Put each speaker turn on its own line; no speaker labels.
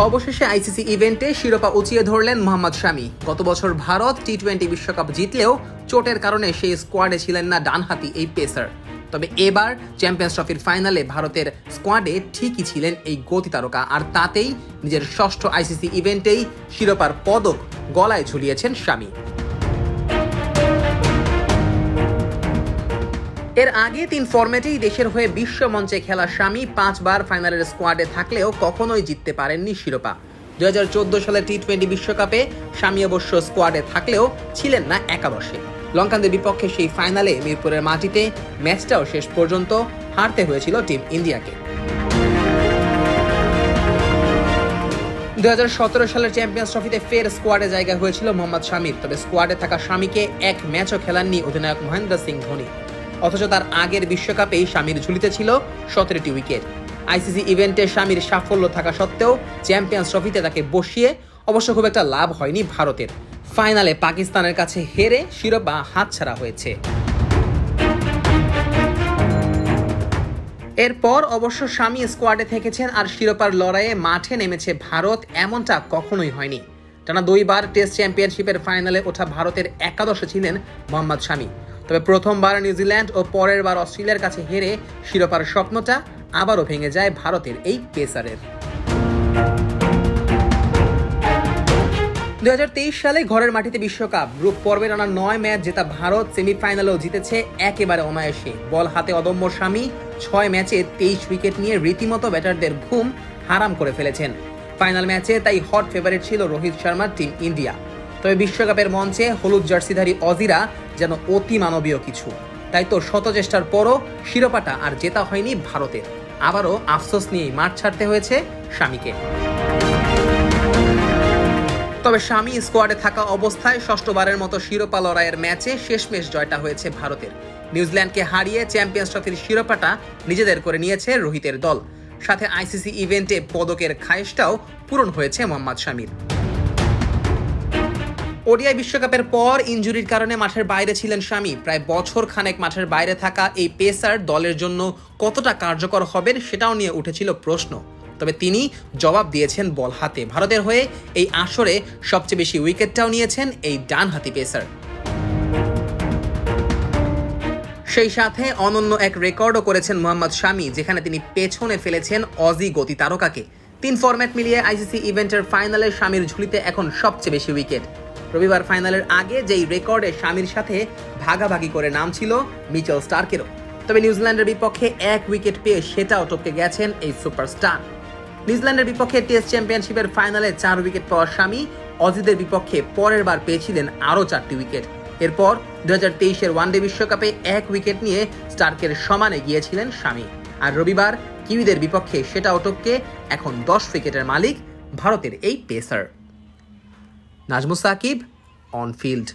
অবশেষে আইসিসি ইভেন্টে শিরোপা উঁচিয়ে ধরলেন মোহাম্মদ শামি। গত বছর ভারত টি-20 বিশ্বকাপ জিতলেও চোটের কারণে সেই স্কোয়াডে ছিলেন না ডানহাতি এই পেসার। তবে এবার চ্যাম্পিয়ন্স ট্রফির ফাইনালে ভারতের স্কোয়াডে ঠিকই ছিলেন এই গতি তারকা, আর তাতেই নিজের ষষ্ঠ আইসিসি ইভেন্টেই শিরোপার পদক গলায় ঝুলিয়েছেন শামি। এর আগে 3 ফরম্যাটেই দেশের হয়ে বিশ্ব মঞ্চে খেলা শামি 5 বার ফাইনালের স্কোয়াডে থাকলেও কখনোই জিততে পারেননি শিরোপা। 2014 সালে টি-20 বিশ্বকাপে শামি অবশ্য স্কোয়াডে থাকলেও ছিলেন না একাদশে। লঙ্কানদের বিপক্ষে সেই ফাইনালে মিরপুরের মাটিতে ম্যাচটাও শেষ পর্যন্ত হারতে হয়েছিল টিম ইন্ডিয়াকে। 2017 সালের চ্যাম্পিয়ন্স ট্রফিতে ফের স্কোয়াডে জায়গা হয়েছিল মোহাম্মদ শামির। তবে স্কোয়াডে থাকা শামিকে এক ম্যাচও খেলাননি অধিনায়ক মহেন্দ্র সিং ধোনি। অথচ তার আগের বিশ্বকাপেই শামির ঝুলিতে ছিল 17টি উইকেট। আইসিসি ইভেন্টে শামির সাফল্য থাকা সত্ত্বেও চ্যাম্পিয়ন্স ট্রফিতে তাকে বসিয়ে অবশ্য খুব একটা লাভ হয়নি ভারতের। ফাইনালে পাকিস্তানের কাছে হেরে শিরোপা হাতছাড়া হয়েছে। এরপর অবশ্য শামি স্কোয়াডে থেকেছেন, আর শিরোপার লড়াইয়ে মাঠে নেমেছে ভারত এমনটা কখনোই হয়নি। টানা 2 বার টেস্ট চ্যাম্পিয়নশিপের ফাইনালে ওঠা ভারতের একাদশে ছিলেন মোহাম্মদ শামি। তবে প্রথমবার নিউজিল্যান্ড ও পরের বার অস্ট্রেলিয়ার কাছে হেরে শিরোপার স্বপ্নটা আবারও ভেঙে যায় ভারতের এই পেসারের। 2023 সালে ঘরের মাটিতে বিশ্বকাপ গ্রুপ পর্বে টানা 9 ম্যাচ জেতা ভারত সেমিফাইনালেও জিতেছে একেবারে অনায়াসে। বল হাতে অদম্য শামি 6 ম্যাচে 23 উইকেট নিয়ে রীতিমতো ব্যাটারদের ঘুম হারাম করে ফেলেছেন। ফাইনাল ম্যাচে তাই হট ফেভারিট ছিল রোহিত শর্মার টিম ইন্ডিয়া। তবে বিশ্বকাপের মঞ্চে হলুদ জার্সিধারী অজিরা যেন অতি মানবীয় কিছু। তাই তো শত চেষ্টার পরও শিরোপাটা আর জেতা হয়নি ভারতের। আবারও আফসোস নিয়েই মাঠ ছাড়তে হয়েছে শামিকে। তবে শামি স্কোয়াডে থাকা অবস্থায় ষষ্ঠবারের মতো শিরোপা লড়াইয়ের ম্যাচে শেষমেশ জয়টা হয়েছে ভারতের। নিউজিল্যান্ডকে হারিয়ে চ্যাম্পিয়ন্স ট্রফির শিরোপাটা নিজেদের করে নিয়েছে রোহিতের দল। সাথে আইসিসি ইভেন্টে পদকের খায়েশটাও পূরণ হয়েছে মোহাম্মদ শামির। ওডিআই বিশ্বকাপের পর ইনজুরির কারণে মাঠের বাইরে ছিলেন শামি। প্রায় বছর খানেক মাঠের বাইরে থাকা এই পেসার দলের জন্য কতটা কার্যকর হবেন সেটাও নিয়ে উঠেছিল প্রশ্ন। তবে তিনি জবাব দিয়েছেন বল হাতে। ভারতের হয়ে এই আসরে সবচেয়ে বেশি উইকেটটাও নিয়েছেন এই ডানহাতি পেসার। সেই সাথে অনন্য এক রেকর্ডও করেছেন মোহাম্মদ শামি, যেখানে তিনি পেছনে ফেলেছেন অজি গতি তারকাকে। 3 ফরম্যাট মিলিয়ে আইসিসি ইভেন্টের ফাইনালে শামির ঝুলিতে এখন সবচেয়ে বেশি উইকেট। রবিবার ফাইনালের আগে যেই রেকর্ডে শামির সাথে ভাগাভাগি করে নাম ছিল মিচেল স্টার্কেরও। তবে নিউজিল্যান্ডের বিপক্ষে 1 উইকেট পেয়ে সেটাও টপকে গেছেন এই সুপারস্টার। নিউজিল্যান্ডের বিপক্ষে টেস্ট চ্যাম্পিয়নশিপের ফাইনালে 4 উইকেট পাওয়া শামি অজিদের বিপক্ষে পরের বার পেয়েছিলেন আরও 4টি উইকেট। এরপর 2023-এর ওয়ানডে বিশ্বকাপে 1 উইকেট নিয়ে স্টার্কের সমানে গিয়েছিলেন শামি। আর রবিবার কিউইদের বিপক্ষে সেটাও টপকে এখন 10 উইকেটের মালিক ভারতের এই পেসার। Nazmus Sakib, on field.